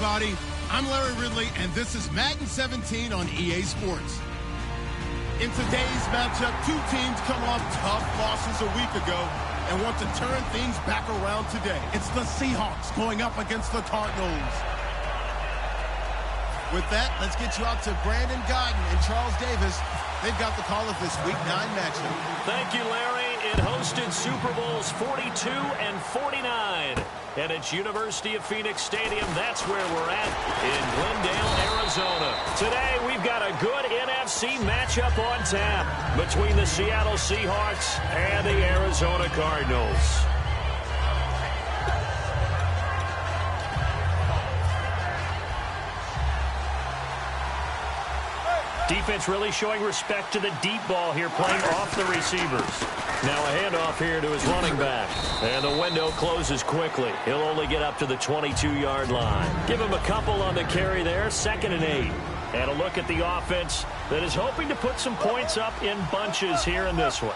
everybody. I'm Larry Ridley, and this is Madden 17 on EA Sports. In today's matchup, two teams come off tough losses a week ago and want to turn things back around today. It's the Seahawks going up against the Cardinals. With that, let's get you out to Brandon Godden and Charles Davis. They've got the call of this Week 9 matchup. Thank you, Larry. It hosted Super Bowls 42 and 49. And it's University of Phoenix Stadium. That's where we're at in Glendale, Arizona. Today, we've got a good NFC matchup on tap between the Seattle Seahawks and the Arizona Cardinals. Defense really showing respect to the deep ball here, playing off the receivers. Now a handoff here to his running back. And the window closes quickly. He'll only get up to the 22-yard line. Give him a couple on the carry there, 2nd and 8. And a look at the offense that is hoping to put some points up in bunches here in this one.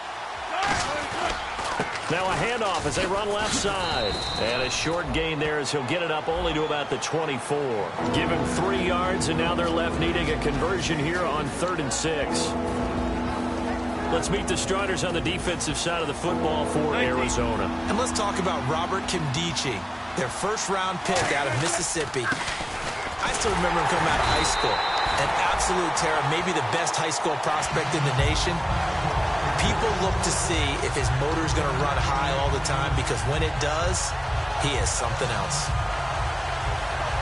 Now a handoff as they run left side. And a short gain there as he'll get it up only to about the 24. Give him 3 yards, and now they're left needing a conversion here on 3rd and 6. Let's meet the starters on the defensive side of the football for Arizona. And let's talk about Robert Kimdichie, their first-round pick out of Mississippi. I still remember him coming out of high school. An absolute terror, maybe the best high school prospect in the nation. People look to see if his motor is going to run high all the time, because when it does, he is something else.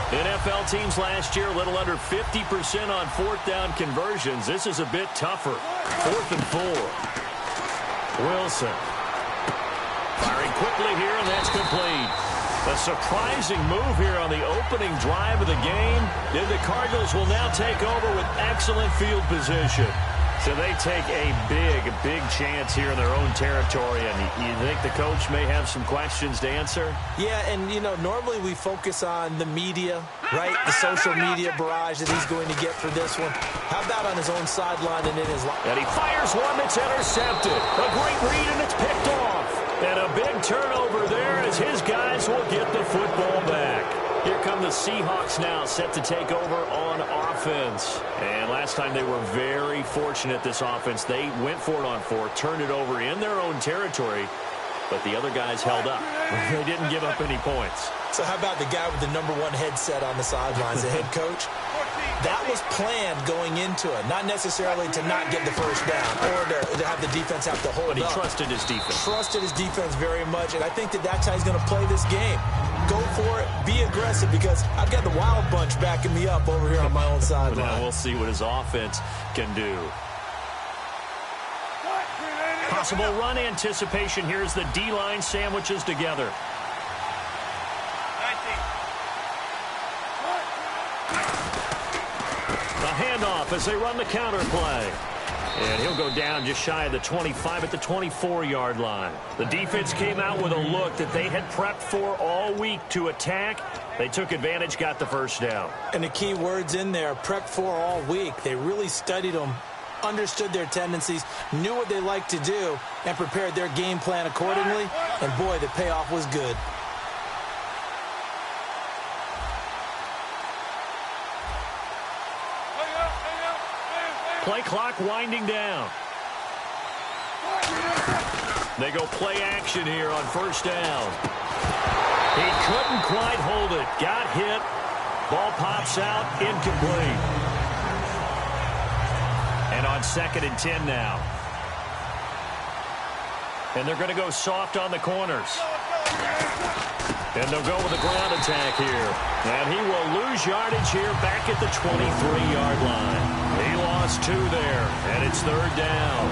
NFL teams last year a little under 50% on 4th down conversions. This is a bit tougher. 4th and 4. Wilson firing quickly here, and that's complete. A surprising move here on the opening drive of the game. And the Cardinals will now take over with excellent field position. So they take a big chance here in their own territory. And you think the coach may have some questions to answer? Yeah, and, you know, normally we focus on the media, right? The social media barrage that he's going to get for this one. How about on his own sideline and in his line? And he fires one that's intercepted. A great read, and it's picked off. And a big turnover there as his guys will get the football back. Here come the Seahawks now, set to take over on offense. And last time they were very fortunate, this offense. They went for it on 4, turned it over in their own territory, but the other guys held up. They didn't give up any points. So how about the guy with the #1 headset on the sidelines, the head coach? That was planned going into it, not necessarily to not get the first down or to have the defense have to hold up. But he trusted his defense. Trusted his defense very much, and I think that's how he's going to play this game. Go for it, be aggressive, because I've got the wild bunch backing me up over here on my own sideline. Now we'll see what his offense can do. Possible run anticipation. Here's the D-line sandwiches together. A handoff as they run the counter play. And he'll go down just shy of the 25 at the 24-yard line. The defense came out with a look that they had prepped for all week to attack. They took advantage, got the first down. And the key words in there, prepped for all week. They really studied them, understood their tendencies, knew what they liked to do, and prepared their game plan accordingly. And, boy, the payoff was good. Play clock winding down. They go play action here on 1st down. He couldn't quite hold it. Got hit. Ball pops out. Incomplete. And on 2nd and 10 now. And they're going to go soft on the corners. And they'll go with a ground attack here. And he will lose yardage here back at the 23-yard line. He lost 2 there, and it's 3rd down.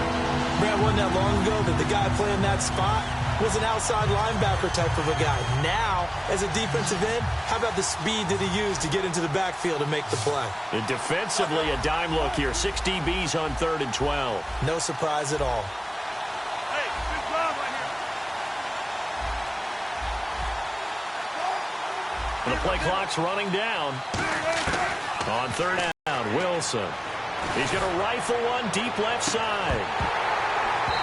Brad, wasn't that long ago that the guy playing that spot was an outside linebacker type of a guy. Now, as a defensive end, how about the speed that he used to get into the backfield and make the play? And defensively, a dime look here. 6 DBs on 3rd and 12. No surprise at all. Hey, good job right here. And the play clock's running down. On 3rd down, Wilson. He's going to rifle one deep left side.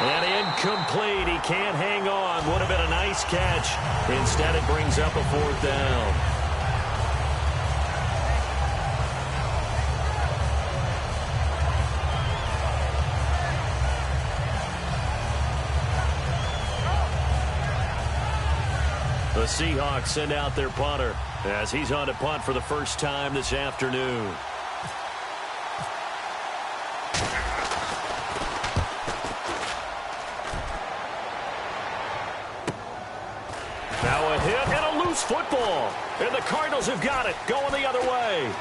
And incomplete. He can't hang on. Would have been a nice catch. Instead, it brings up a 4th down. The Seahawks send out their punter as he's on to punt for the first time this afternoon. Now a hit and a loose football. And the Cardinals have got it, going the other way.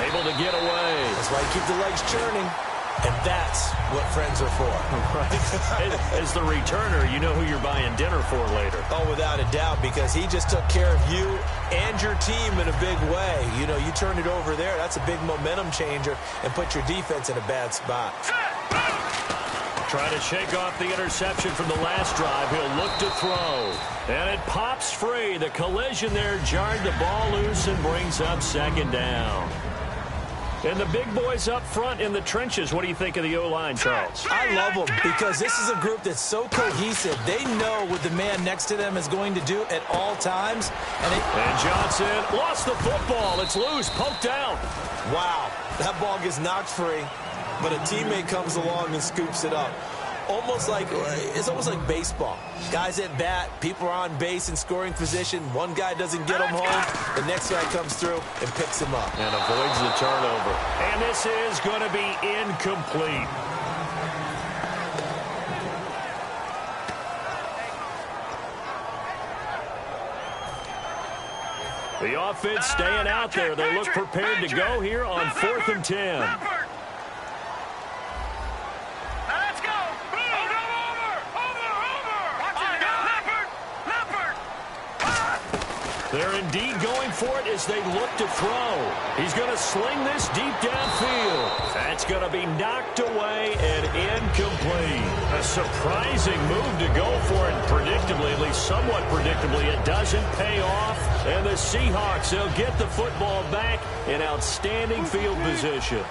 Able to get away. That's why you keep the legs churning. And that's what friends are for. Right. As the returner, you know who you're buying dinner for later. Oh, without a doubt, because he just took care of you and your team in a big way. You know, you turn it over there, that's a big momentum changer and put your defense in a bad spot. Trying to shake off the interception from the last drive. He'll look to throw. And it pops free. The collision there jarred the ball loose and brings up second down. And the big boys up front in the trenches. What do you think of the O-line, Charles? I love them because this is a group that's so cohesive. They know what the man next to them is going to do at all times. And Johnson lost the football. It's loose, poked out. Wow, that ball gets knocked free, but a teammate comes along and scoops it up. It's almost like baseball. Guys at bat, people are on base in scoring position. One guy doesn't get him home. The next guy comes through and picks him up. And avoids the turnover. And this is going to be incomplete. The offense staying out there. They look prepared to go here on 4th and 10. They're indeed going for it as they look to throw. He's going to sling this deep downfield. That's going to be knocked away and incomplete. A surprising move to go for it. Predictably, at least somewhat predictably, it doesn't pay off. And the Seahawks, they'll get the football back in outstanding field position.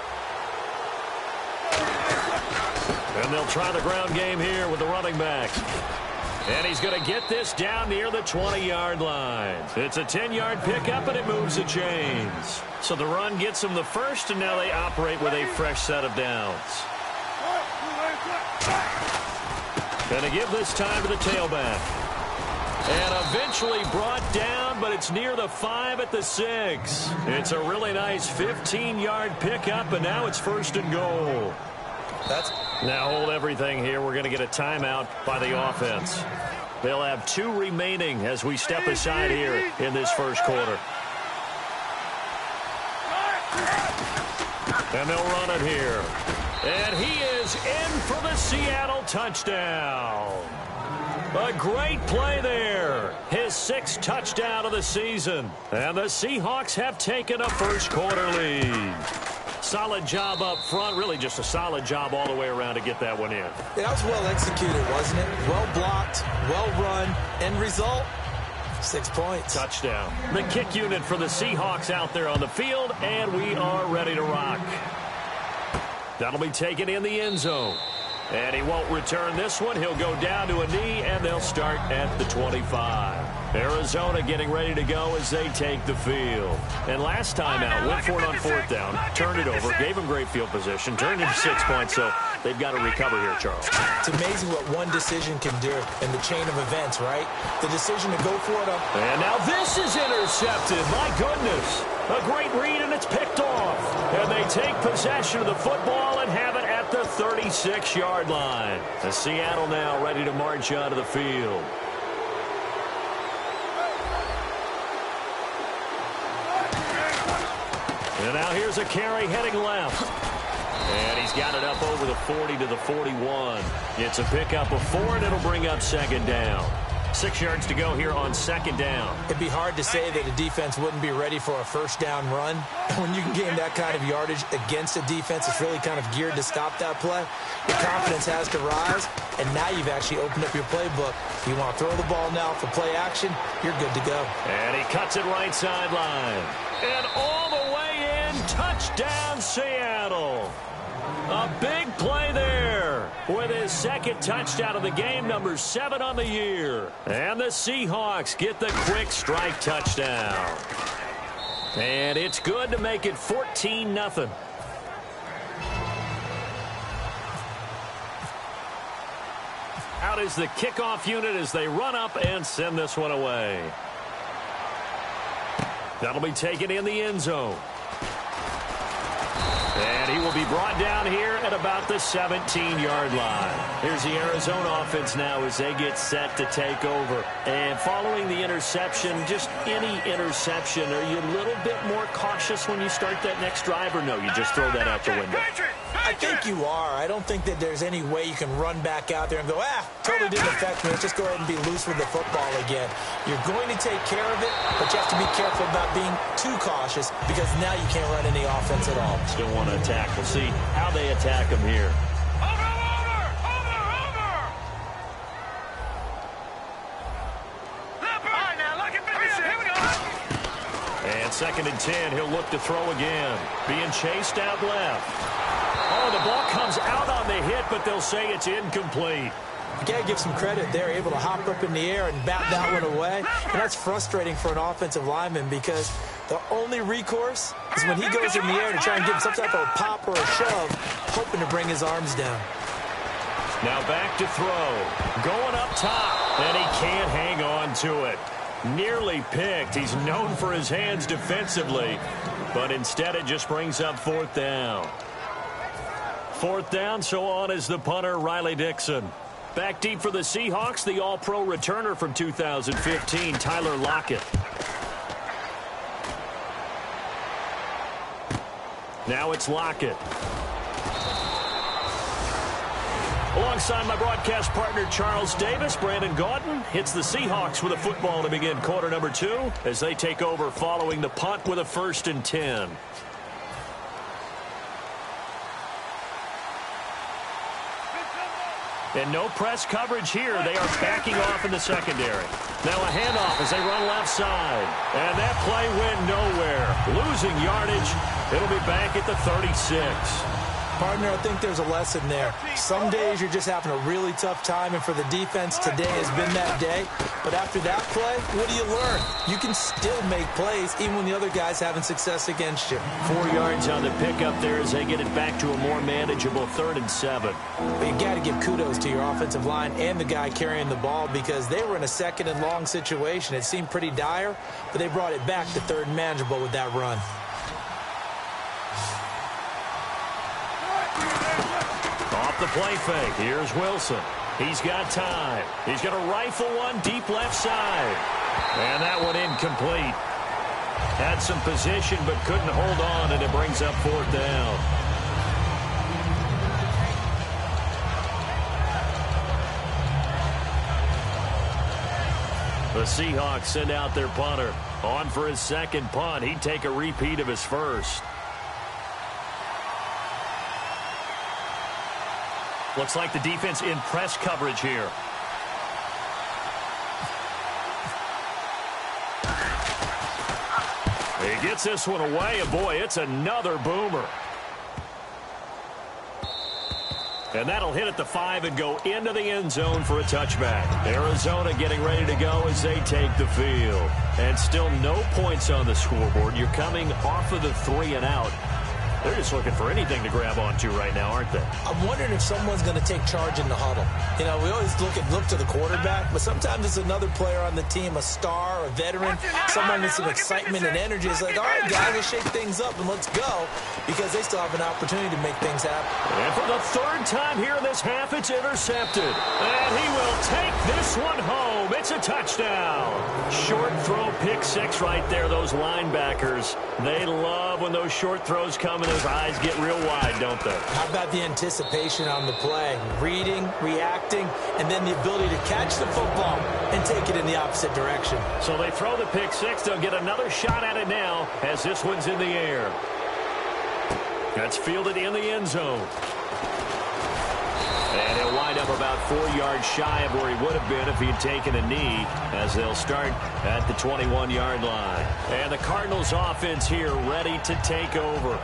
And they'll try the ground game here with the running back. And he's going to get this down near the 20-yard line. It's a 10-yard pickup, and it moves the chains. So the run gets them the first, and now they operate with a fresh set of downs. Going to give this time to the tailback. And eventually brought down, but it's near the 5 at the 6. It's a really nice 15-yard pickup, and now it's 1st and goal. Now hold everything here. We're going to get a timeout by the offense. They'll have 2 remaining as we step aside here in this first quarter. And they'll run it here. And he is in for the Seattle touchdown. A great play there. His 6th touchdown of the season. And the Seahawks have taken a first quarter lead. Solid job up front. Really just a solid job all the way around to get that one in. That was well executed, wasn't it? Well blocked, well run. End result, 6 points. Touchdown. The kick unit for the Seahawks out there on the field, and we are ready to rock. That'll be taken in the end zone. And he won't return this one. He'll go down to a knee, and they'll start at the 25. Arizona getting ready to go as they take the field. And last time out, went for it on 4th down, turned it over, gave them great field position, turned into 6 points, so they've got to recover here, Charles. It's amazing what one decision can do in the chain of events, right? The decision to go for it. And now this is intercepted. My goodness. A great read, and it's picked off. And they take possession of the football and have it at the 36-yard line. The Seattle now ready to march onto the field. And now here's a carry heading left. And he's got it up over the 40 to the 41. It's a pickup of 4, and it'll bring up 2nd down. 6 yards to go here on 2nd down. It'd be hard to say that a defense wouldn't be ready for a 1st down run. When you can gain that kind of yardage against a defense, it's really kind of geared to stop that play. Your confidence has to rise, and now you've actually opened up your playbook. If you want to throw the ball now for play action, you're good to go. And he cuts it right sideline. And all the way in, touchdown Seattle. A big play there with his 2nd touchdown of the game, number 7 on the year. And the Seahawks get the quick strike touchdown. And it's good to make it 14-0. Out is the kickoff unit as they run up and send this one away. That'll be taken in the end zone. And he will be brought down here at about the 17-yard line. Here's the Arizona offense now as they get set to take over. And following the interception, just any interception, are you a little bit more cautious when you start that next drive, or no, you just throw that out the window? I think you are. I don't think that there's any way you can run back out there and go, totally didn't affect me. Let's just go ahead and be loose with the football again. You're going to take care of it, but you have to be careful about being too cautious because now you can't run any offense at all. Still want to attack. We'll see how they attack him here. And 2nd and 10, he'll look to throw again. Being chased out left. Oh, the ball comes out on the hit, but they'll say it's incomplete. You got to give some credit. They're able to hop up in the air and bat that one away. And that's frustrating for an offensive lineman because the only recourse is when he goes in the air to try and give some type of a pop or a shove, hoping to bring his arms down. Now back to throw. Going up top, and he can't hang on to it. Nearly picked. He's known for his hands defensively, but instead it just brings up 4th down. 4th down, so on is the punter, Riley Dixon. Back deep for the Seahawks, the All-Pro returner from 2015, Tyler Lockett. Now it's Lockett. Alongside my broadcast partner, Charles Davis, Brandon Gaudin hits the Seahawks with a football to begin quarter number 2 as they take over following the punt with a 1st and 10. And no press coverage here. They are backing off in the secondary. Now a handoff as they run left side. And that play went nowhere. Losing yardage. It'll be back at the 36. Partner, I think there's a lesson there. Some days you're just having a really tough time, and for the defense, today has been that day. But after that play, what do you learn? You can still make plays even when the other guy's having success against you. 4 yards on the pickup there as they get it back to a more manageable 3rd and 7. But you got to give kudos to your offensive line and the guy carrying the ball because they were in a 2nd and long situation. It seemed pretty dire, but they brought it back to 3rd and manageable with that run. Off the play fake. Here's Wilson. He's got time. He's going to rifle one deep left side. And that one incomplete. Had some position but couldn't hold on, and it brings up 4th down. The Seahawks send out their punter. On for his 2nd punt. He'd take a repeat of his 1st. Looks like the defense in press coverage here. He gets this one away, and boy, it's another boomer. And that'll hit at the 5 and go into the end zone for a touchback. Arizona getting ready to go as they take the field. And still no points on the scoreboard. You're coming off of the 3 and out. They're just looking for anything to grab onto right now, aren't they? I'm wondering if someone's going to take charge in the huddle. You know, we always look to the quarterback, but sometimes it's another player on the team, a star, a veteran, someone with some excitement and energy. It's like, all right, guys, let's shake things up and let's go, because they still have an opportunity to make things happen. And for the 3rd time here in this half, it's intercepted. And he will take this one home. It's a touchdown. Short throw, pick 6 right there. Those linebackers, they love when those short throws come and those eyes get real wide, don't they? How about the anticipation on the play? Reading, reacting, and then the ability to catch the football and take it in the opposite direction. So they throw the pick 6. They'll get another shot at it now as this one's in the air. That's fielded in the end zone. And he'll wind up about 4 yards shy of where he would have been if he had taken a knee, as they'll start at the 21-yard line. And the Cardinals offense here ready to take over.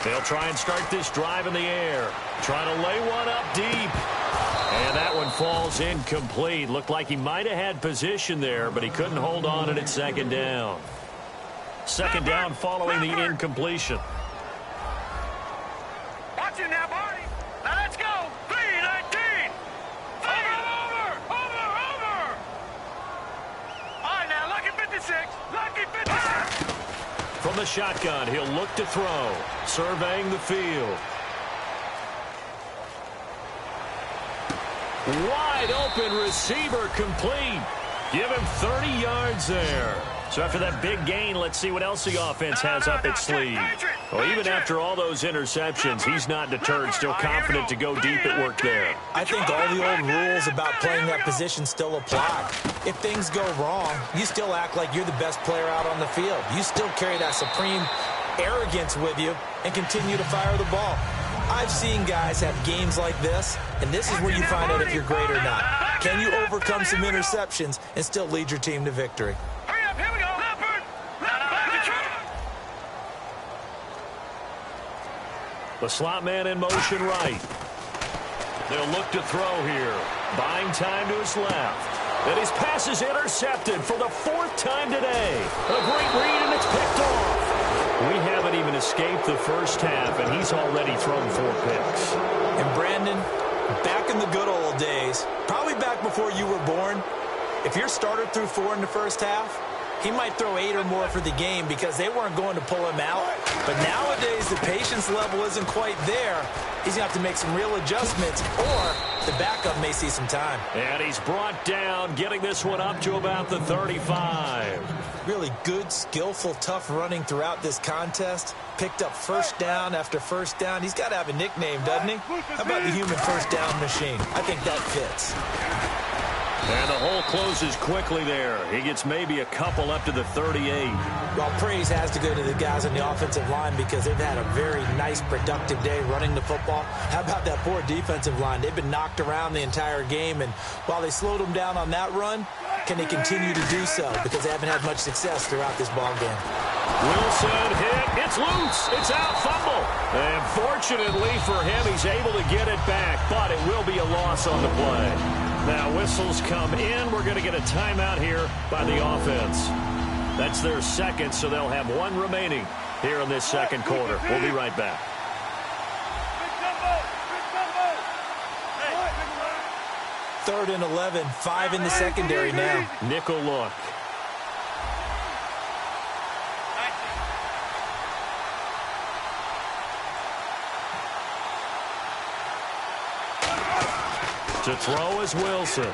They'll try and start this drive in the air. Trying to lay one up deep. And that one falls incomplete. Looked like he might have had position there, but he couldn't hold on at second down. Second down following the incompletion. Watch it now, Barney. Now let's go. 3-19. Over. All right, now, lucky 56. Lucky 56. From the shotgun, he'll look to throw. Surveying the field. Wide open receiver complete. Give him 30 yards there. So after that big gain, let's see what else the offense has up its sleeve. Well, even after all those interceptions, he's not deterred, still confident to go deep at work there. I think all the old rules about playing that position still apply. If things go wrong, you still act like you're the best player out on the field. You still carry that supreme arrogance with you and continue to fire the ball. I've seen guys have games like this, and this is where you find out if you're great or not. Can you overcome some interceptions and still lead your team to victory? Hurry up, here we go. Leopard. The slot man in motion right. They'll look to throw here. Buying time to his left. And his pass is intercepted for the fourth time today. A great read, and it's picked off. We haven't even escaped the first half, and he's already thrown 4 picks. And Brandon, back in the good old days, probably back before you were born, if your starter threw 4 in the first half, he might throw 8 or more for the game because they weren't going to pull him out. But nowadays, the patience level isn't quite there. He's going to have to make some real adjustments, or the backup may see some time. And he's brought down, getting this one up to about the 35. Really good, skillful, tough running throughout this contest. Picked up first down after first down. He's got to have a nickname, doesn't he? How about the human first down machine? I think that fits. And the hole closes quickly there. He gets maybe a couple up to the 38. Well, praise has to go to the guys on the offensive line because they've had a very nice, productive day running the football. How about that poor defensive line? They've been knocked around the entire game, and while they slowed them down on that run, can they continue to do so? Because they haven't had much success throughout this ball game. Wilson hit. It's loose. It's out. Fumble. And fortunately for him, he's able to get it back, but it will be a loss on the play. Now whistles come in. We're going to get a timeout here by the offense. That's their second, so they'll have 1 remaining here in this second quarter. We'll be right back. 3rd and 11, 5 in the secondary now. Nickel look. To throw is Wilson.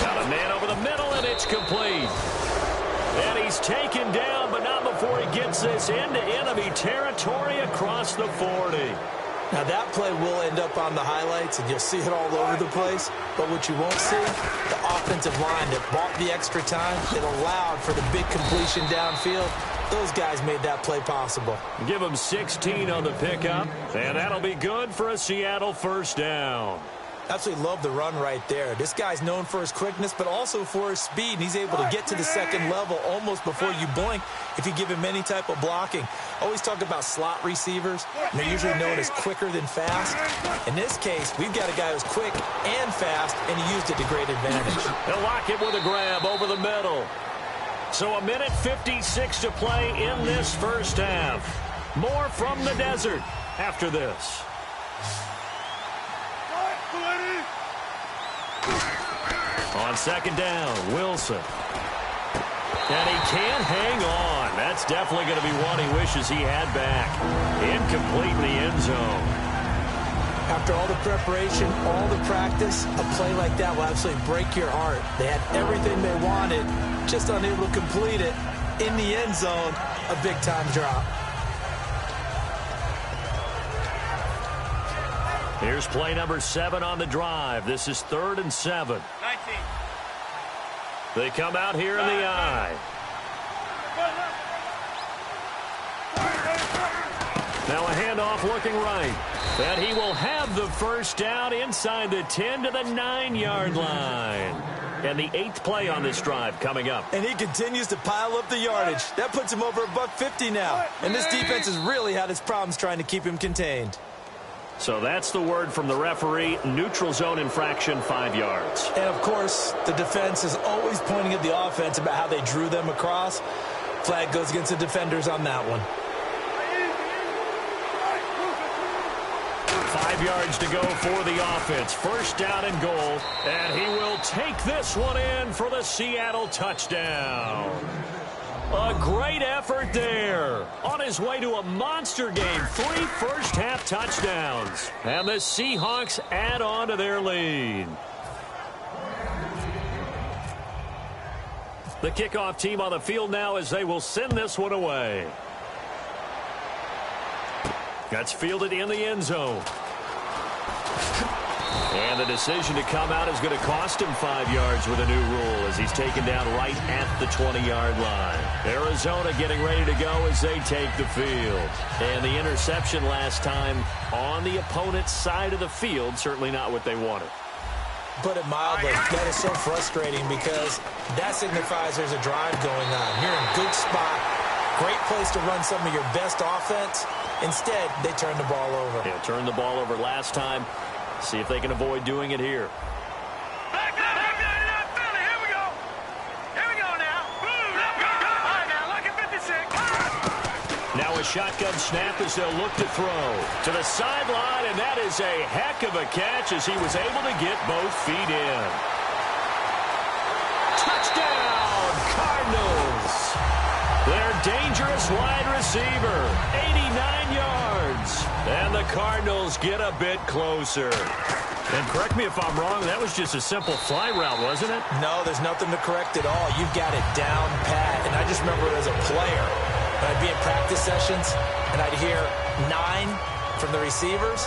Got a man over the middle, and it's complete. And he's taken down, but not before he gets this into enemy territory across the 40. Now, that play will end up on the highlights, and you'll see it all over the place. But what you won't see, the offensive line that bought the extra time, that allowed for the big completion downfield. Those guys made that play possible. Give him 16 on the pickup, and that'll be good for a Seattle first down. Absolutely love the run right there. This guy's known for his quickness, but also for his speed. And he's able to get to the second level almost before you blink if you give him any type of blocking. Always talk about slot receivers, and they're usually known as quicker than fast. In this case, we've got a guy who's quick and fast, and he used it to great advantage. He'll lock it with a grab over the middle. So 1:56 to play in this first half. More from the desert after this. On second down, Wilson. And he can't hang on. That's definitely going to be one he wishes he had back. Incomplete in the end zone. After all the preparation, all the practice, a play like that will absolutely break your heart. They had everything they wanted, just unable to complete it. In the end zone, a big-time drop. Here's play number 7 on the drive. This is 3rd and 7. 19. They come out here in the I. Now a handoff looking right. And he will have the first down inside the 10 to the 9-yard line. And the 8th play on this drive coming up. And he continues to pile up the yardage. That puts him over $150 now. And this defense has really had its problems trying to keep him contained. So that's the word from the referee. Neutral zone infraction, 5 yards. And, of course, the defense is always pointing at the offense about how they drew them across. Flag goes against the defenders on that one. 5 yards to go for the offense. First down and goal. And he will take this one in for the Seattle touchdown. A great effort there. On his way to a monster game. 3 first-half touchdowns. And the Seahawks add on to their lead. The kickoff team on the field now as they will send this one away. That's fielded in the end zone. And the decision to come out is going to cost him 5 yards with a new rule as he's taken down right at the 20-yard line. Arizona getting ready to go as they take the field. And the interception last time on the opponent's side of the field, certainly not what they wanted. Put it mildly, that is so frustrating because that signifies there's a drive going on. You're in a good spot, great place to run some of your best offense. Instead, they turn the ball over. Yeah, turned the ball over last time. See if they can avoid doing it here. Back up, Philly, here we go. Here we go now. All right, now, look at 56. Now a shotgun snap as they'll look to throw. To the sideline, and that is a heck of a catch as he was able to get both feet in. Touchdown, Cardinals. Their dangerous wide receiver, 89 yards. And the Cardinals get a bit closer. And correct me if I'm wrong, that was just a simple fly route, wasn't it? No, there's nothing to correct at all. You've got it down pat. And I just remember as a player, when I'd be in practice sessions, and I'd hear 9 from the receivers.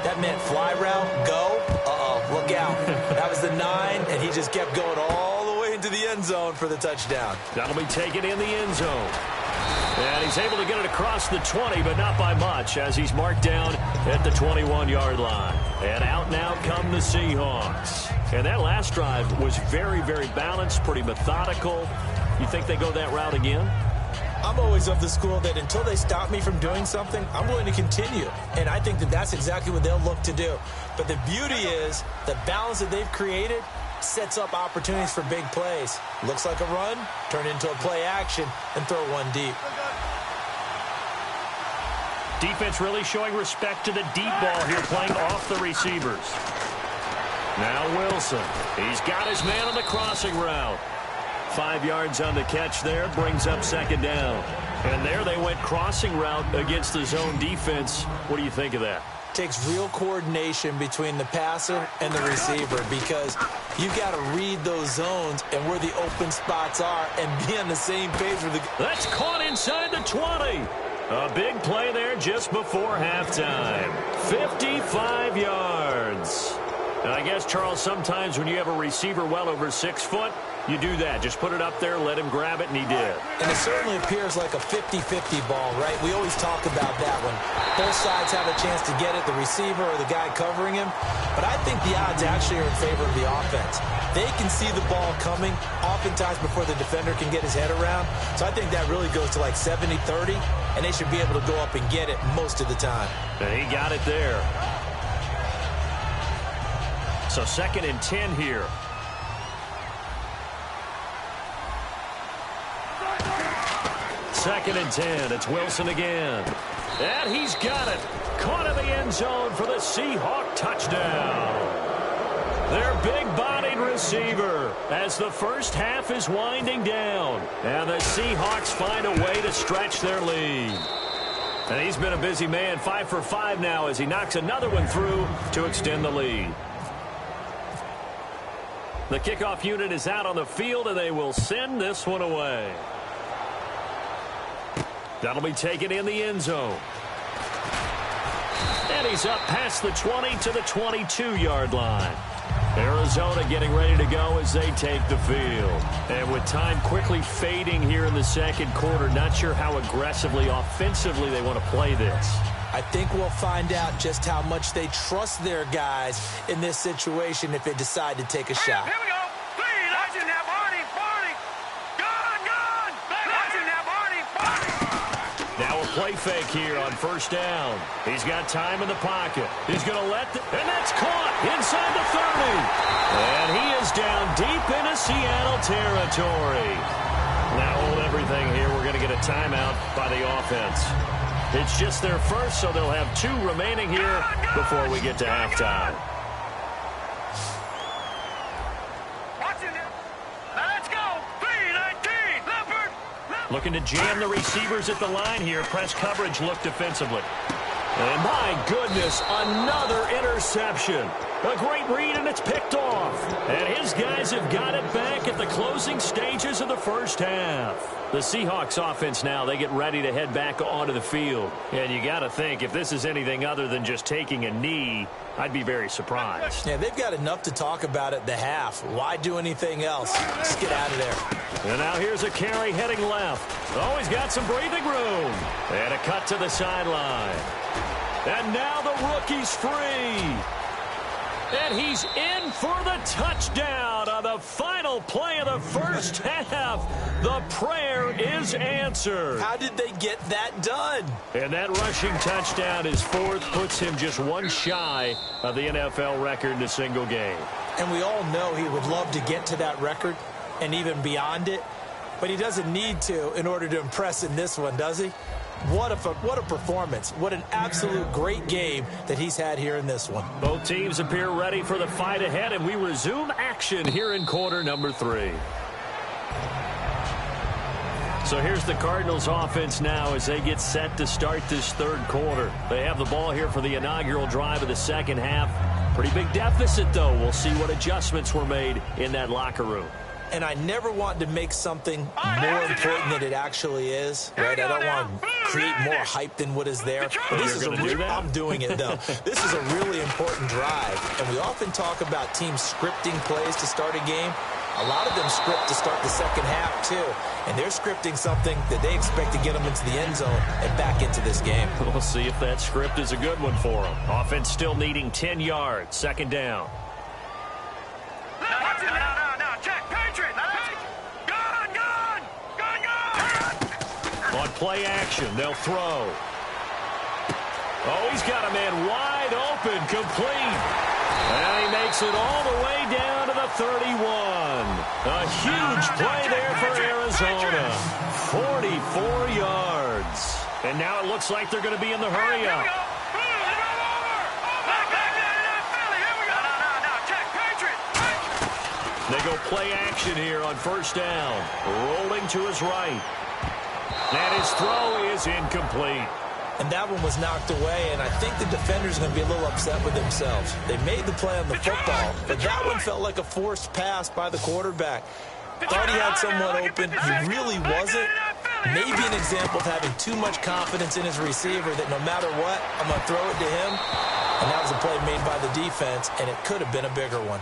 That meant fly route, go. Look out. That was the 9, and he just kept going all the way into the end zone for the touchdown. That'll be taken in the end zone. And he's able to get it across the 20, but not by much, as he's marked down at the 21-yard line. And out now come the Seahawks. And that last drive was very, very balanced, pretty methodical. You think they go that route again? I'm always of the school that until they stop me from doing something, I'm willing to continue. And I think that that's exactly what they'll look to do. But the beauty is the balance that they've created sets up opportunities for big plays. Looks like a run, turn into a play action, and throw one deep. Defense really showing respect to the deep ball here, playing off the receivers. Now Wilson. He's got his man on the crossing route. 5 yards on the catch there, brings up second down. And there they went crossing route against the zone defense. What do you think of that? Takes real coordination between the passer and the receiver because you've got to read those zones and where the open spots are and be on the same page with the... That's caught inside the 20. A big play there just before halftime. 55 yards. And I guess, Charles, sometimes when you have a receiver well over 6 foot, you do that. Just put it up there, let him grab it, and he did. And it certainly appears like a 50-50 ball, right? We always talk about that one. Both sides have a chance to get it, the receiver or the guy covering him. But I think the odds actually are in favor of the offense. They can see the ball coming oftentimes before the defender can get his head around. So I think that really goes to like 70-30, and they should be able to go up and get it most of the time. And he got it there. So 2nd and 10 here. Second and 10. It's Wilson again. And he's got it. Caught in the end zone for the Seahawk touchdown. Their big-bodied receiver as the first half is winding down. And the Seahawks find a way to stretch their lead. And he's been a busy man. 5 for 5 now as he knocks another one through to extend the lead. The kickoff unit is out on the field, and they will send this one away. That'll be taken in the end zone. And he's up past the 20 to the 22-yard line. Arizona getting ready to go as they take the field. And with time quickly fading here in the second quarter, not sure how aggressively, offensively they want to play this. I think we'll find out just how much they trust their guys in this situation if they decide to take a shot. Here we go. Please, watching that Barney. Gone. Watching that Barney. Now a play fake here on first down. He's got time in the pocket. He's going to and that's caught inside the 30. And he is down deep into Seattle territory. Now hold everything here. We're going to get a timeout by the offense. It's just their first, so they'll have 2 remaining here before we get to halftime. Let's go. 3-19. Leopard. Looking to jam the receivers at the line here. Press coverage look defensively. And my goodness, another interception. A great read, and it's picked off. And his guys have got it back at the closing stages of the first half. The Seahawks offense now, they get ready to head back onto the field. And you got to think, if this is anything other than just taking a knee, I'd be very surprised. Yeah, they've got enough to talk about at the half. Why do anything else? Just get out of there. And now here's a carry heading left. Oh, he's got some breathing room. And a cut to the sideline. And now the rookie's free. And he's in for the touchdown on the final play of the first half. The prayer is answered. How did they get that done? And that rushing touchdown is 4th, puts him just 1 shy of the NFL record in a single game. And we all know he would love to get to that record and even beyond it. But he doesn't need to in order to impress in this one, does he? What a performance. What an absolute great game that he's had here in this one. Both teams appear ready for the fight ahead, and we resume action here in quarter number 3. So here's the Cardinals offense now as they get set to start this third quarter. They have the ball here for the inaugural drive of the second half. Pretty big deficit, though. We'll see what adjustments were made in that locker room. And I never want to make something more important than it actually is, right? I don't want to create more hype than what is there. But this is I'm doing it, though. This is a really important drive. And we often talk about teams scripting plays to start a game. A lot of them script to start the second half, too. And they're scripting something that they expect to get them into the end zone and back into this game. We'll see if that script is a good one for them. Offense still needing 10 yards. Second down. On play action, they'll throw. Oh, he's got a man wide open, complete. And he makes it all the way down to the 31. A huge play there for Arizona. 44 yards. And now it looks like they're going to be in the hurry-up. They go play action here on first down. Rolling to his right. And his throw is incomplete. And that one was knocked away, and I think the defenders are going to be a little upset with themselves. They made the play on the football, but that one felt like a forced pass by the quarterback. Thought he had someone open. He really wasn't. Maybe an example of having too much confidence in his receiver that no matter what, I'm going to throw it to him. And that was a play made by the defense, and it could have been a bigger one.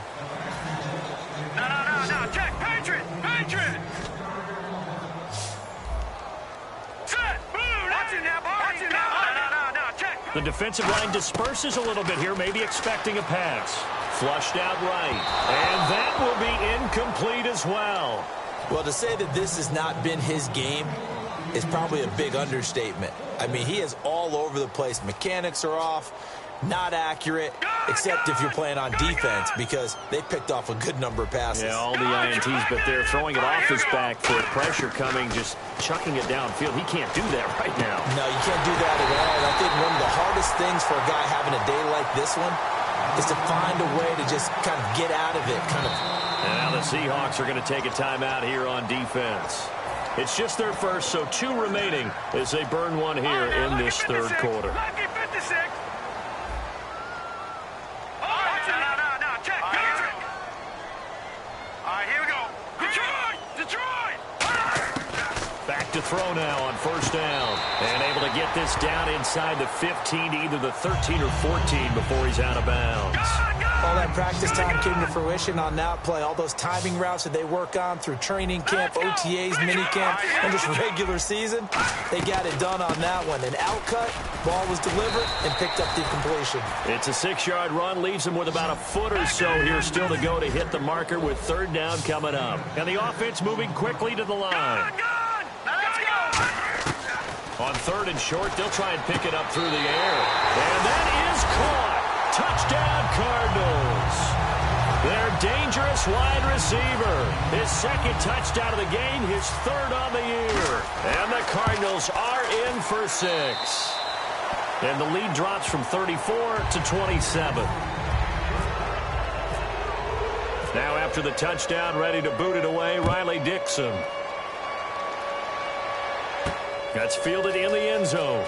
No, check, Patriot. Set, boom, watch it now, no, check. The defensive line disperses a little bit here, maybe expecting a pass. Flushed out right, and that will be incomplete as well. Well, to say that this has not been his game is probably a big understatement. I mean, he is all over the place. Mechanics are off, not accurate, except if you're playing on defense, because they picked off a good number of passes. Yeah, all the INTs, but they're throwing it off his back for pressure coming, just chucking it downfield. He can't do that right now. No, you can't do that at all. And I think one of the hardest things for a guy having a day like this one is to find a way to just kind of get out of it. And now the Seahawks are going to take a timeout here on defense. It's just their first, so 2 remaining as they burn one here in this third quarter. Back to throw now on first down. And able to get this down inside the 15 to either the 13 or 14 before he's out of bounds. All that practice time came to fruition on that play. All those timing routes that they work on through training camp, OTAs, minicamp, and just regular season, they got it done on that one. An outcut, ball was delivered, and picked up the completion. It's a 6-yard run, leaves him with about a foot or so here still to go to hit the marker with third down coming up. And the offense moving quickly to the line. On 3rd and short, they'll try and pick it up through the air. And that is caught. Touchdown, Cardinals. Their dangerous wide receiver. His 2nd touchdown of the game, his 3rd on the year. And the Cardinals are in for 6. And the lead drops from 34 to 27. Now after the touchdown, ready to boot it away, Riley Dixon. That's fielded in the end zone.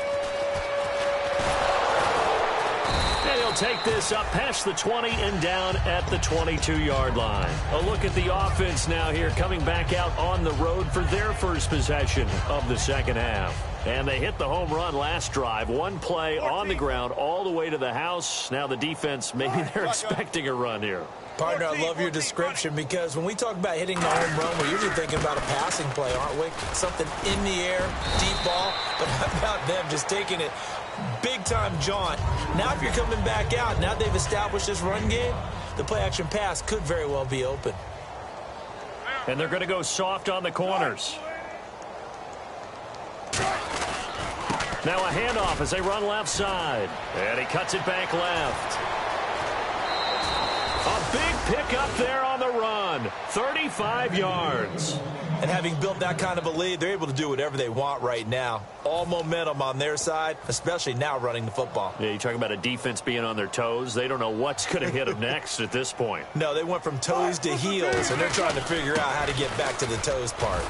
And he'll take this up past the 20 and down at the 22-yard line. A look at the offense now here, coming back out on the road for their first possession of the second half. And they hit the home run last drive. One play on the ground all the way to the house. Now the defense, maybe they're expecting a run here. Partner, I love your description because when we talk about hitting the home run, we're usually thinking about a passing play, aren't we? Something in the air, deep ball. But how about them just taking it big-time jaunt? Now if you're coming back out, now they've established this run game, the play-action pass could very well be open. And they're going to go soft on the corners. Now a handoff as they run left side. And he cuts it back left. A big pickup there on the run. 35 yards. And having built that kind of a lead, they're able to do whatever they want right now. All momentum on their side, especially now running the football. Yeah, you talk about a defense being on their toes. They don't know what's going to hit them next at this point. No, they went from toes to heels, and they're trying to figure out how to get back to the toes part.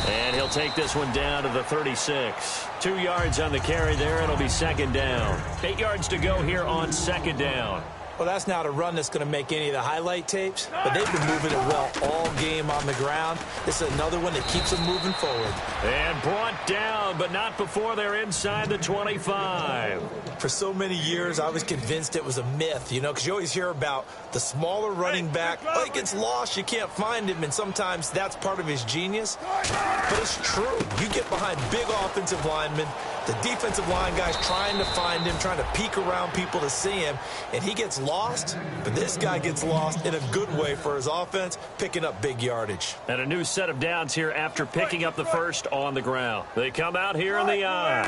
And he'll take this one down to the 36. 2 yards on the carry there. It'll be 2nd down. 8 yards to go here on 2nd down. Well, that's not a run that's going to make any of the highlight tapes, but they've been moving it well all game on the ground. This is another one that keeps them moving forward. And brought down, but not before they're inside the 25. For so many years, I was convinced it was a myth, you know, because you always hear about the smaller running back. Oh, he gets lost, you can't find him, and sometimes that's part of his genius. But it's true. You get behind big offensive linemen, the defensive line guys trying to find him, trying to peek around people to see him, and he gets lost, but this guy gets lost in a good way for his offense, picking up big yardage. And a new set of downs here after picking up the first on the ground. They come out here in the eye.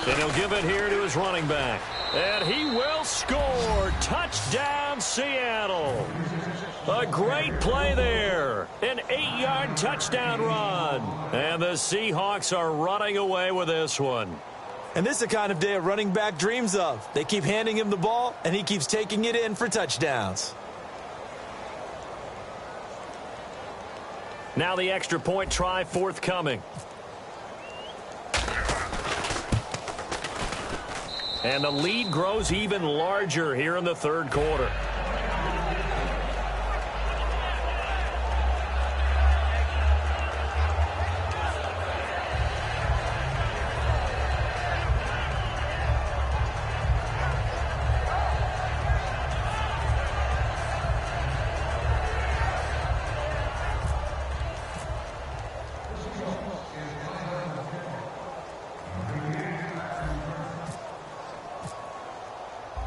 And he'll give it here to his running back. And he will score. Touchdown, Seattle. A great play there. An 8-yard touchdown run. And the Seahawks are running away with this one. And this is the kind of day a running back dreams of. They keep handing him the ball, and he keeps taking it in for touchdowns. Now the extra point try forthcoming. And the lead grows even larger here in the 3rd quarter.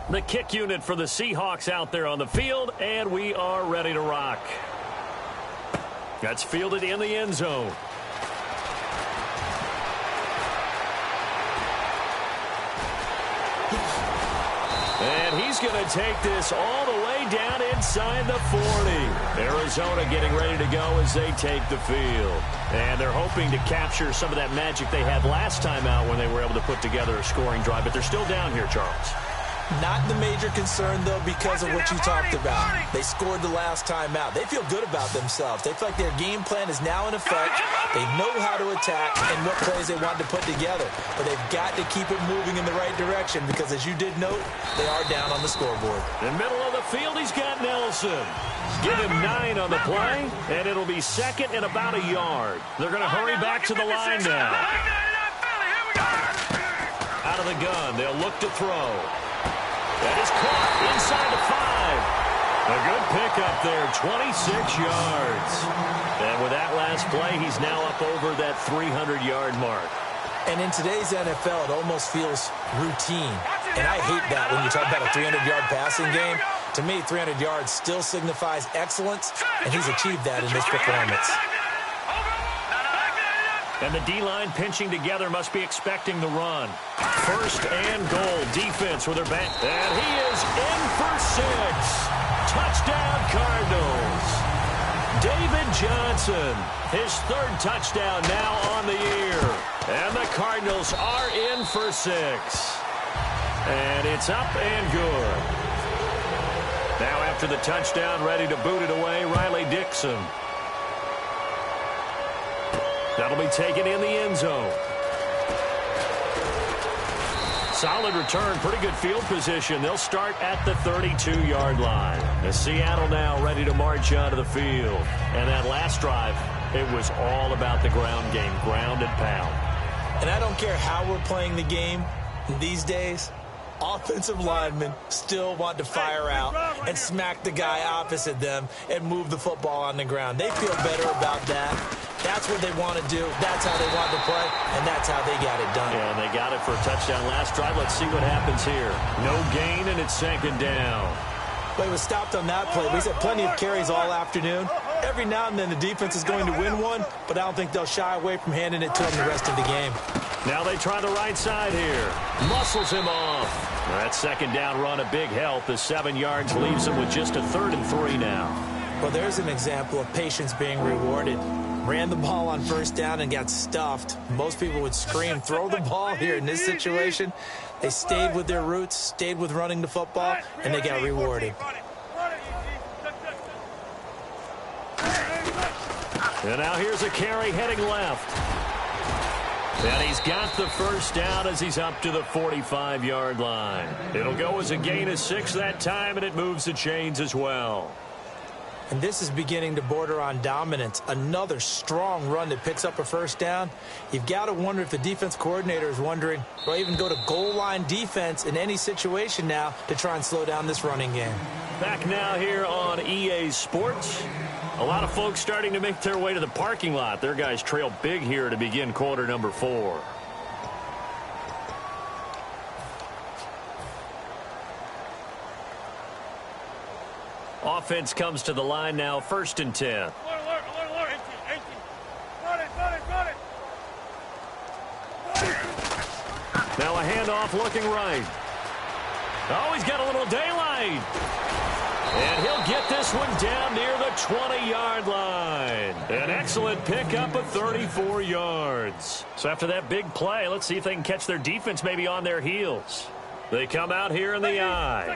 The kick unit for the Seahawks out there on the field, and we are ready to rock. That's fielded in the end zone. And he's going to take this all the way down inside the 40. Arizona getting ready to go as they take the field. And they're hoping to capture some of that magic they had last time out when they were able to put together a scoring drive. But they're still down here, Charles. Not the major concern, though, because of what you talked about. They scored the last time out. They feel good about themselves. They feel like their game plan is now in effect. They know how to attack and what plays they want to put together. But they've got to keep it moving in the right direction because, as you did note, they are down on the scoreboard. In the middle of the field, he's got Nelson. Give him 9 on the play, and it'll be 2nd and about a yard. They're going to hurry back to the line now. Out of the gun, they'll look to throw. That is caught inside the 5. A good pickup there, 26 yards. And with that last play, he's now up over that 300-yard mark. And in today's NFL, it almost feels routine. And I hate that when you talk about a 300-yard passing game. To me, 300 yards still signifies excellence, and he's achieved that in this performance. And the D-line pinching together must be expecting the run. First and goal. Defense with their back. And he is in for 6. Touchdown, Cardinals. David Johnson, his 3rd touchdown now on the year. And the Cardinals are in for 6. And it's up and good. Now after the touchdown, ready to boot it away, Riley Dixon. That'll be taken in the end zone. Solid return, pretty good field position. They'll start at the 32-yard line. As Seattle now ready to march onto the field. And that last drive, it was all about the ground game, ground and pound. And I don't care how we're playing the game these days, offensive linemen still want to fire out and smack the guy opposite them and move the football on the ground. They feel better about that. That's what they want to do. That's how they want to play, and that's how they got it done. Yeah, and they got it for a touchdown last drive. Let's see what happens here. No gain, and it's 2nd down. But he was stopped on that play. We had plenty of carries all afternoon. Every now and then the defense is going to win one, but I don't think they'll shy away from handing it to him the rest of the game. Now they try the right side here. Muscles him off. That 2nd down run a big help. The 7 yards leaves him with just a 3rd and 3 now. Well, there's an example of patience being rewarded. Ran the ball on 1st down and got stuffed. Most people would scream, throw the ball here. In this situation, they stayed with their roots, stayed with running the football, and they got rewarded. And now here's a carry heading left. And he's got the 1st down as he's up to the 45-yard line. It'll go as a gain of 6 that time, and it moves the chains as well. And this is beginning to border on dominance. Another strong run that picks up a 1st down. You've got to wonder if the defense coordinator is wondering, will I even go to goal line defense in any situation now to try and slow down this running game? Back now here on EA Sports. A lot of folks starting to make their way to the parking lot. Their guys trail big here to begin quarter number 4. Offense comes to the line now, 1st and 10. Alert, 18. Run it. Now a handoff looking right. Oh, he's got a little daylight. And he'll get this one down near the 20-yard line. An excellent pickup of 34 yards. So after that big play, let's see if they can catch their defense maybe on their heels. They come out here in the eye.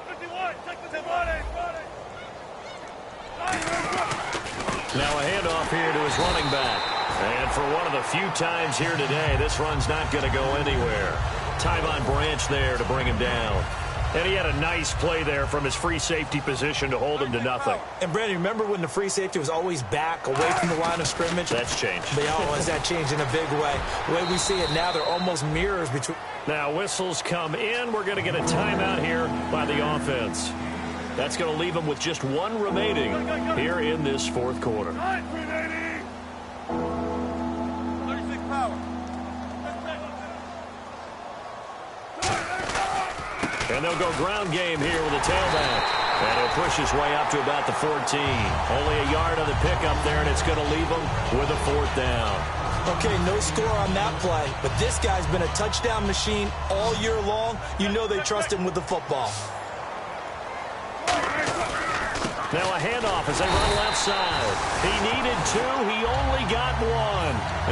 Now a handoff here to his running back. And for one of the few times here today, this run's not going to go anywhere. Tyvon Branch there to bring him down. And he had a nice play there from his free safety position to hold him to nothing. And, Brandon, remember when the free safety was always back, away from the line of scrimmage? That's changed. But has that changed in a big way? The way we see it now, they're almost mirrors between. Now whistles come in. We're going to get a timeout here by the offense. That's going to leave them with just 1 remaining here in this 4th quarter. 36 power. And they'll go ground game here with a tailback. And he'll push his way up to about the 14. Only a yard on the pickup there, and it's going to leave him with a 4th down. Okay, no score on that play, but this guy's been a touchdown machine all year long. You know they trust him with the football. Now a handoff as they run left side. He needed 2. He only got 1.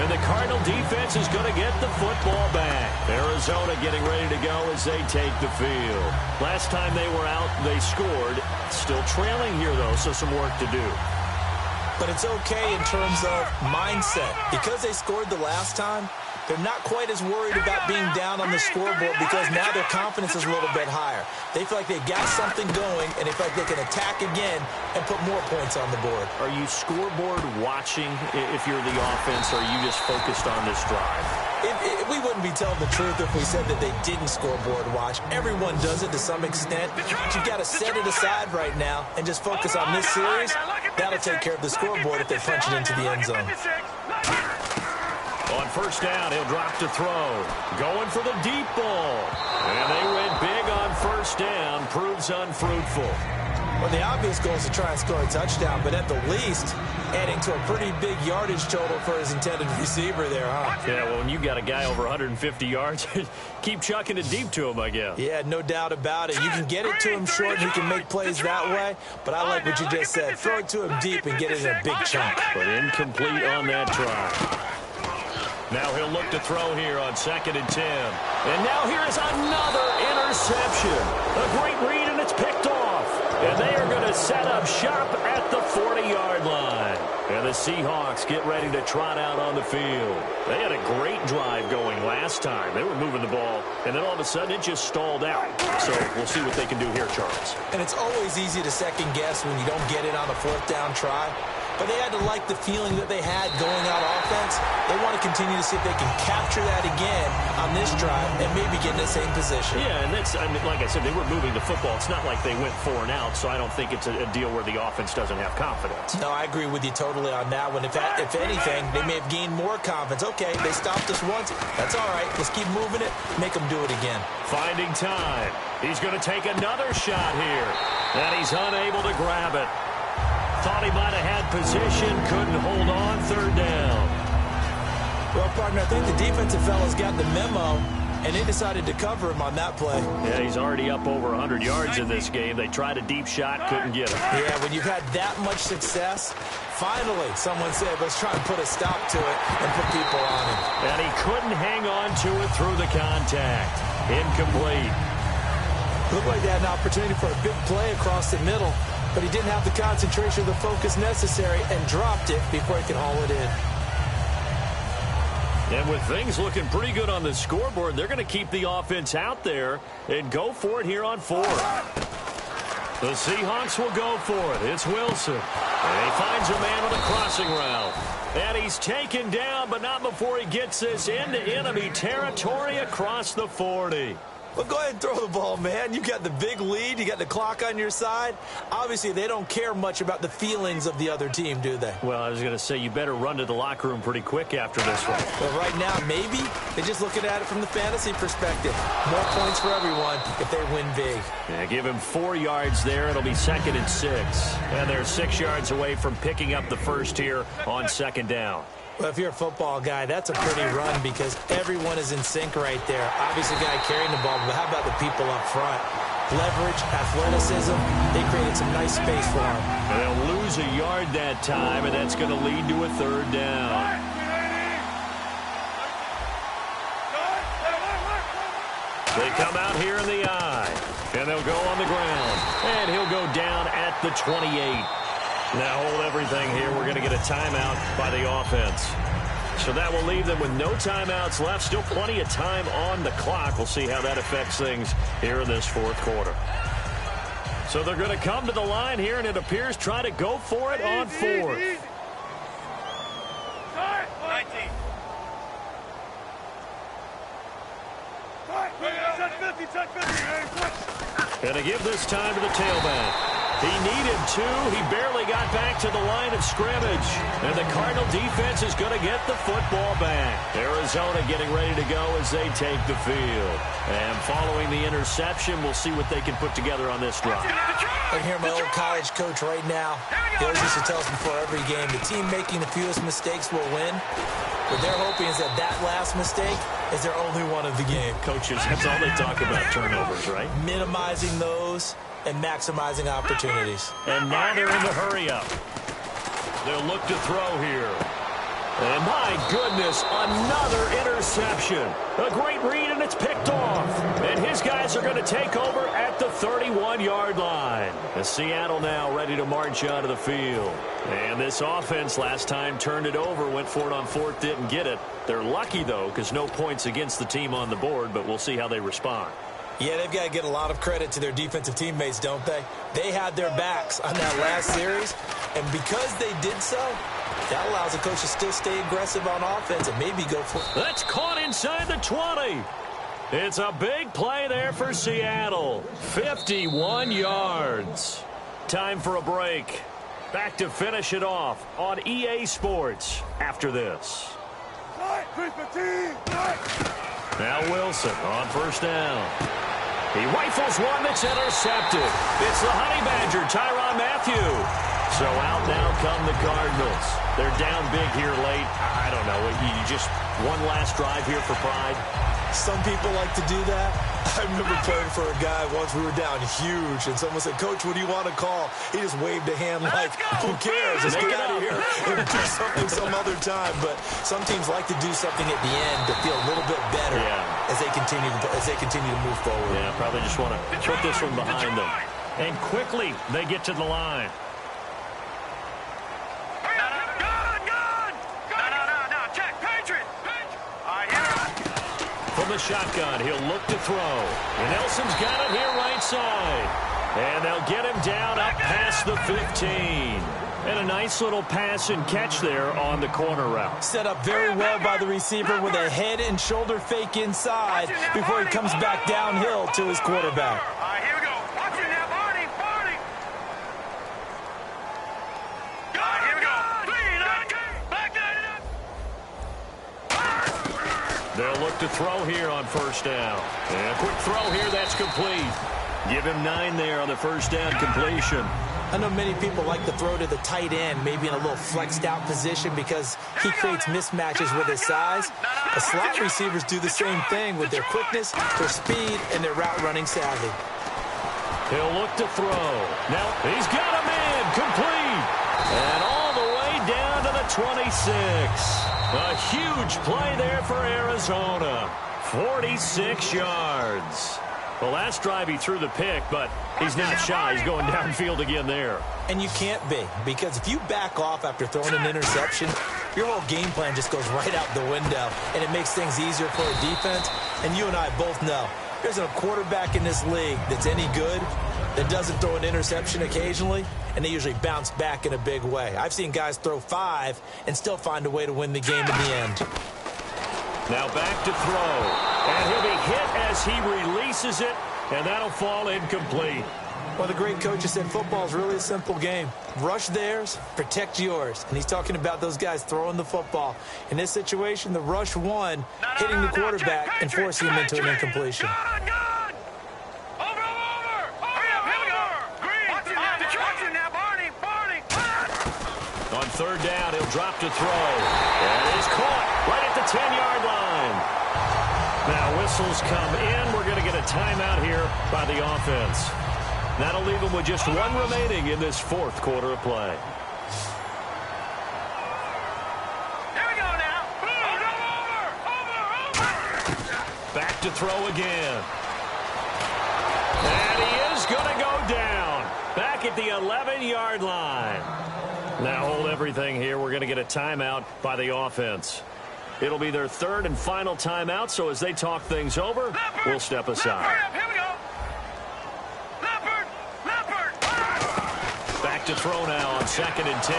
And the Cardinal defense is going to get the football back. Arizona getting ready to go as they take the field. Last time they were out, they scored. Still trailing here, though, so some work to do. But it's okay in terms of mindset. Because they scored the last time, they're not quite as worried about being down on the scoreboard because now their confidence is a little bit higher. They feel like they've got something going, and they feel like they can attack again and put more points on the board. Are you scoreboard watching if you're the offense, or are you just focused on this drive? We wouldn't be telling the truth if we said that they didn't scoreboard watch. Everyone does it to some extent. But you've got to set it aside right now and just focus on this series. That'll take care of the scoreboard if they punch it into the end zone. On 1st down, he'll drop to throw. Going for the deep ball. And they went big on 1st down. Proves unfruitful. Well, the obvious goal is to try and score a touchdown, but at the least, adding to a pretty big yardage total for his intended receiver there, huh? Yeah, well, when you got a guy over 150 yards, keep chucking it deep to him, I guess. Yeah, no doubt about it. You can get it to him short, and he can make plays that way, but I like what you just said. Throw it to him deep and get it in a big chunk. But incomplete on that try. Now he'll look to throw here on 2nd and 10. And now here is another interception. A great read, and it's picked off. And they are going to set up shop at the 40-yard line. And the Seahawks get ready to trot out on the field. They had a great drive going last time. They were moving the ball, and then all of a sudden it just stalled out. So we'll see what they can do here, Charles. And it's always easy to second guess when you don't get it on the 4th down try. But they had to like the feeling that they had going out offense. They want to continue to see if they can capture that again on this drive and maybe get in the same position. Yeah, and that's, I mean, like I said, they were moving the football. It's not like they went 4 and out, so I don't think it's a deal where the offense doesn't have confidence. No, I agree with you totally on that one. If anything, they may have gained more confidence. Okay, they stopped us once. That's all right. Let's keep moving it. Make them do it again. Finding time. He's going to take another shot here, and he's unable to grab it. Thought he might have had position, couldn't hold on, 3rd down. Well, partner, I think the defensive fellas got the memo, and they decided to cover him on that play. Yeah, he's already up over 100 yards in this game. They tried a deep shot, couldn't get it. Yeah, when you've had that much success, finally someone said, let's try and put a stop to it and put people on him. And he couldn't hang on to it through the contact. Incomplete. Looked like they had an opportunity for a big play across the middle, but he didn't have the concentration or the focus necessary and dropped it before he could haul it in. And with things looking pretty good on the scoreboard, they're going to keep the offense out there and go for it here on 4th. The Seahawks will go for it. It's Wilson. And he finds a man on a crossing route. And he's taken down, but not before he gets this into enemy territory across the 40. Well, go ahead and throw the ball, man. You got the big lead. You got the clock on your side. Obviously, they don't care much about the feelings of the other team, do they? Well, I was going to say, you better run to the locker room pretty quick after this one. Well, right now, maybe they're just looking at it from the fantasy perspective. More points for everyone if they win big. Yeah, give him 4 yards there. It'll be 2nd and 6. And they're 6 yards away from picking up the first here on 2nd down. Well, if you're a football guy, that's a pretty run because everyone is in sync right there. Obviously, the guy carrying the ball, but how about the people up front? Leverage, athleticism, they created some nice space for him. And they'll lose a yard that time, and that's going to lead to a 3rd down. They come out here in the eye, and they'll go on the ground. And he'll go down at the 28. Now hold everything here. We're going to get a timeout by the offense. So that will leave them with no timeouts left. Still plenty of time on the clock. We'll see how that affects things here in this 4th quarter. So they're going to come to the line here, and it appears try to go for it on 4th. 19. And to give this time to the tailback. He needed 2. He barely got back to the line of scrimmage. And the Cardinal defense is going to get the football back. Arizona getting ready to go as they take the field. And following the interception, we'll see what they can put together on this drive. I hear my old college coach right now. He always used to tell us before every game, the team making the fewest mistakes will win. What they're hoping is that that last mistake is their only one of the game. Coaches, that's all they talk about, turnovers, right? Minimizing those and maximizing opportunities. And now they're in the hurry-up. They'll look to throw here. And my goodness, another interception. A great read, and it's picked off. And his guys are going to take over at the 31-yard line. And Seattle now ready to march out of the field. And this offense last time turned it over, went for it on 4th, didn't get it. They're lucky, though, because no points against the team on the board, but we'll see how they respond. Yeah, they've got to get a lot of credit to their defensive teammates, don't they? They had their backs on that last series, and because they did so, that allows the coach to still stay aggressive on offense and maybe go for it. That's caught inside the 20. It's a big play there for Seattle. 51 yards. Time for a break. Back to finish it off on EA Sports after this. Now Wilson on 1st down. He rifles one that's intercepted. It's the Honey Badger, Tyrann Mathieu. So out now come the Cardinals. They're down big here late. I don't know. You just one last drive here for pride. Some people like to do that. I remember playing for a guy once. We were down huge, and someone said, "Coach, what do you want to call?" He just waved a hand like, "Who cares? Let's get out of here and do something some other time." But some teams like to do something at the end to feel a little bit better as they continue to move forward. Yeah, probably just want to put this one behind them. And quickly, they get to the line. From the shotgun, he'll look to throw. And Nelson's got it here right side. And they'll get him down up past the 15. And a nice little pass and catch there on the corner route. Set up very well by the receiver with a head and shoulder fake inside before he comes back downhill to his quarterback. All right, here we go. Watch it now, Barney. All right, here we go. They'll look to throw here on first down. And a quick throw here, that's complete. Give him 9 there on the first down completion. I know many people like to throw to the tight end, maybe in a little flexed out position because he creates mismatches with his size. The slot receivers do the same thing with their quickness, their speed, and their route running savvy. He'll look to throw. Now he's got him in, complete. And all the way down to the 26. A huge play there for Arizona. 46 yards. The last drive he threw the pick, but he's not shy. He's going downfield again there. And you can't be, because if you back off after throwing an interception, your whole game plan just goes right out the window, and it makes things easier for a defense. And you and I both know there's a quarterback in this league that's any good that doesn't throw an interception occasionally, and they usually bounce back in a big way. I've seen guys throw 5 and still find a way to win the game in the end. Now back to throw. And he'll be hit as he releases it, and that'll fall incomplete. Well, the great coach has said football is really a simple game. Rush theirs, protect yours. And he's talking about those guys throwing the football. In this situation, the rush won, hitting the quarterback and forcing him into an incompletion. On third down, he'll drop to throw. And he's caught right at the 10-yard line. Now whistles come in. We're going to get a timeout here by the offense. That'll leave them with just 1 remaining in this 4th quarter of play. Here we go now. Over. Back to throw again. And he is going to go down. Back at the 11-yard line. Now hold everything here. We're going to get a timeout by the offense. It'll be their 3rd and final timeout, so as they talk things over, we'll step aside. Here we go. Back to throw now on 2nd and 10.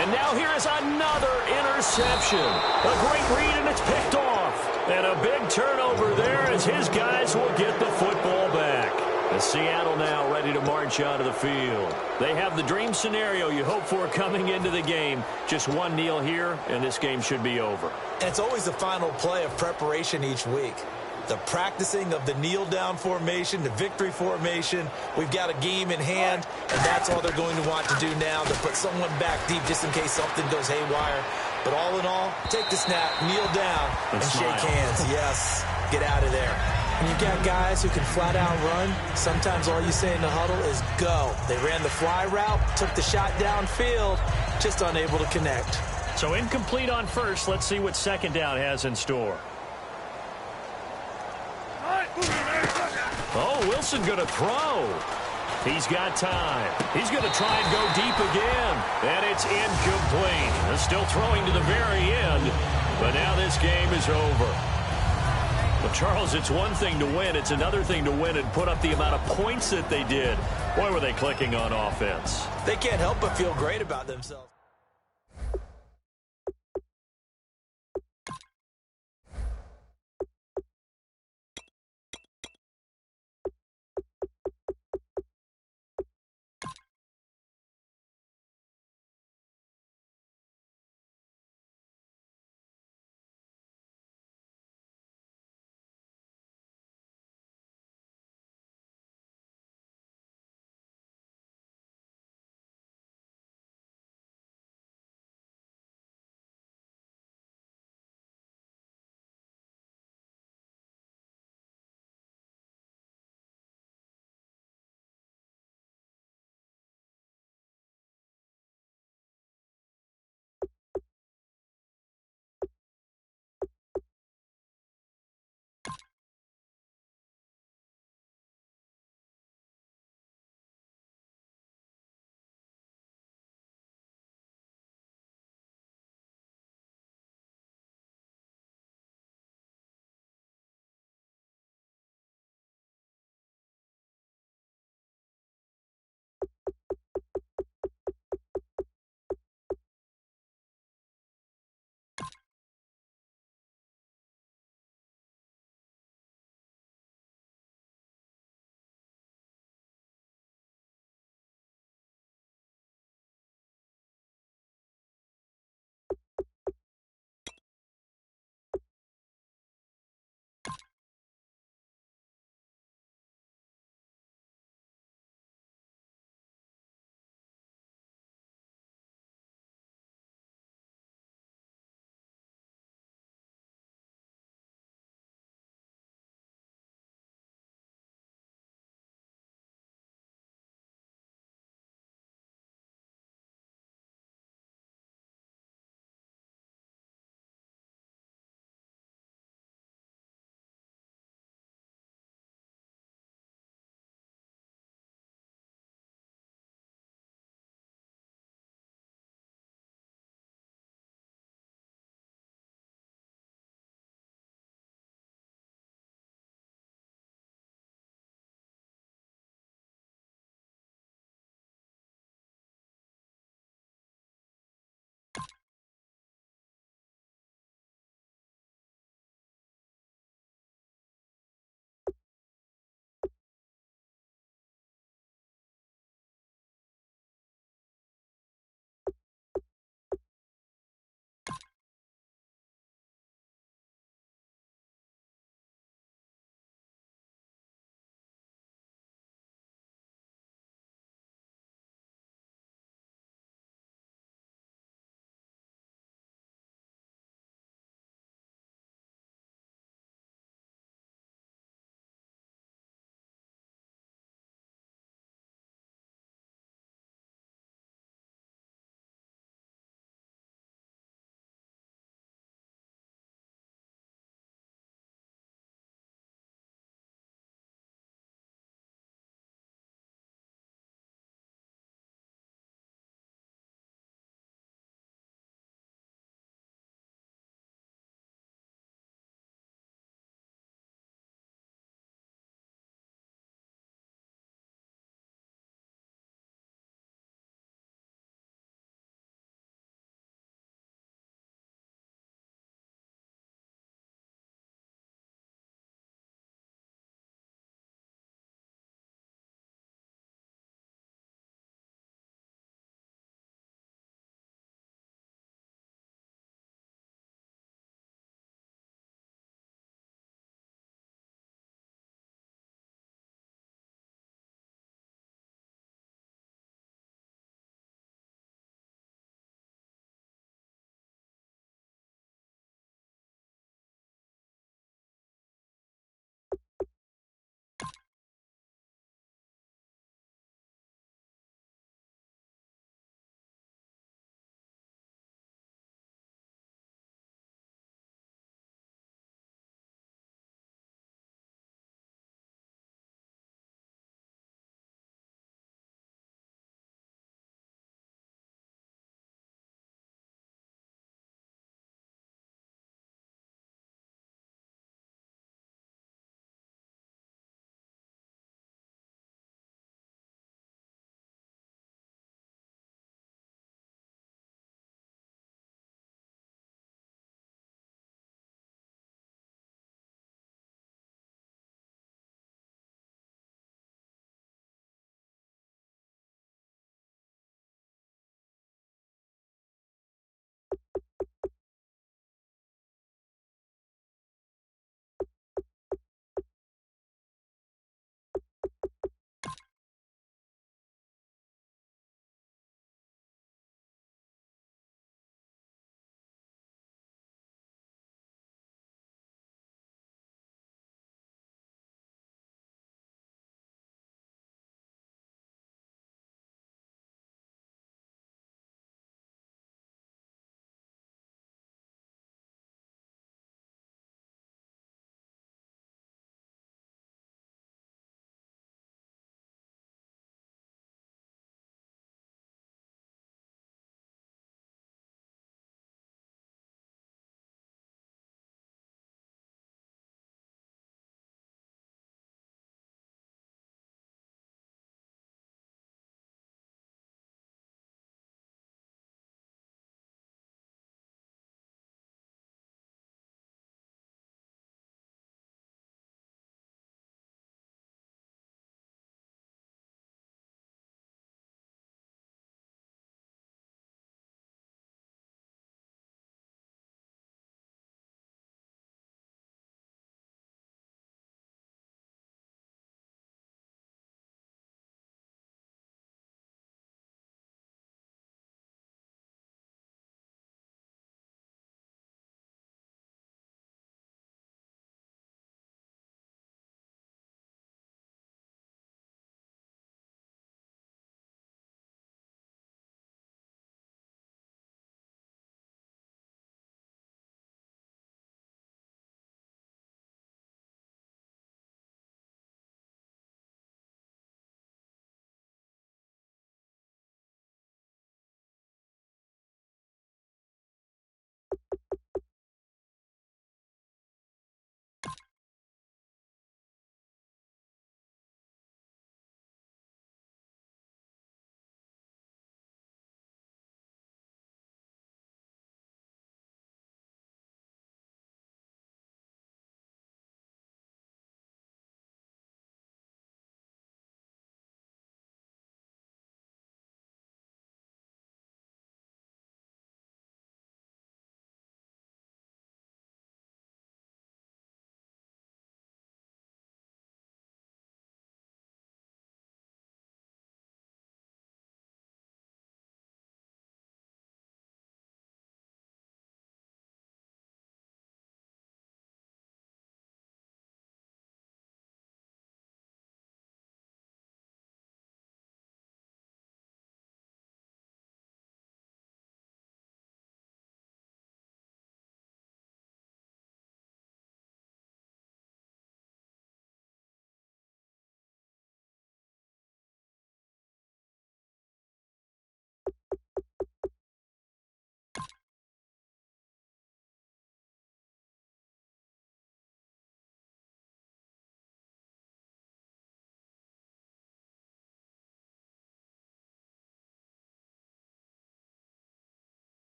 And now here is another interception. A great read, and it's picked off. And a big turnover there as his guys will get the football back. And Seattle now ready to march out of the field. They have the dream scenario you hope for coming into the game. Just one kneel here, and this game should be over. And it's always the final play of preparation each week. The practicing of the kneel-down formation, the victory formation. We've got a game in hand, and that's all they're going to want to do now, to put someone back deep just in case something goes haywire. But all in all, take the snap, kneel down, and shake hands. Yes, get out of there. And you've got guys who can flat-out run. Sometimes all you say in the huddle is go. They ran the fly route, took the shot downfield, just unable to connect. So incomplete on first. Let's see what 2nd down has in store. Oh, Wilson going to throw. He's got time. He's going to try and go deep again. And it's incomplete. They're still throwing to the very end. But now this game is over. But, Charles, it's one thing to win. It's another thing to win and put up the amount of points that they did. Boy, were they clicking on offense. They can't help but feel great about themselves.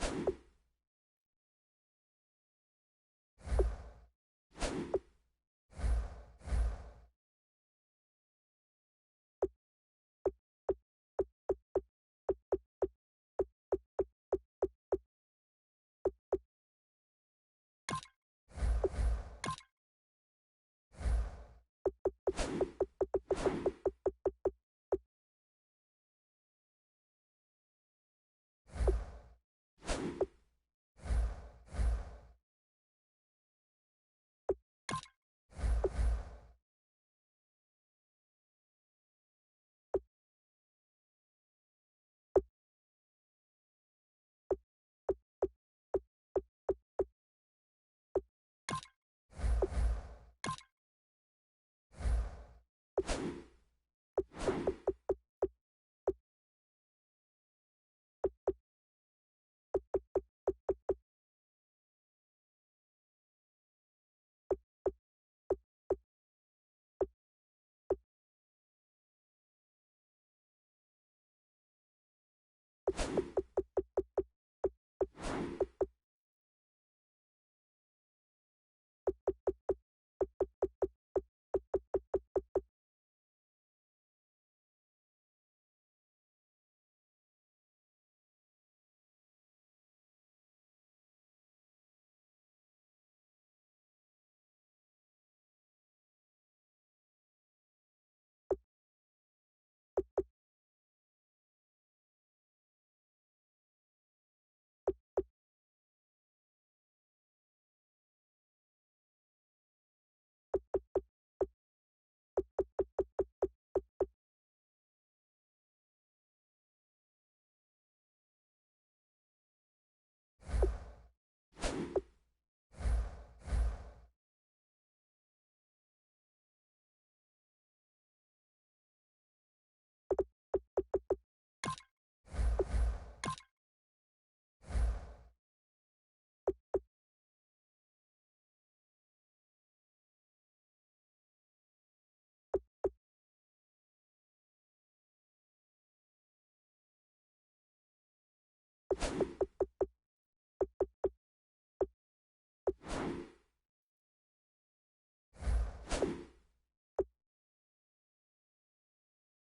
it.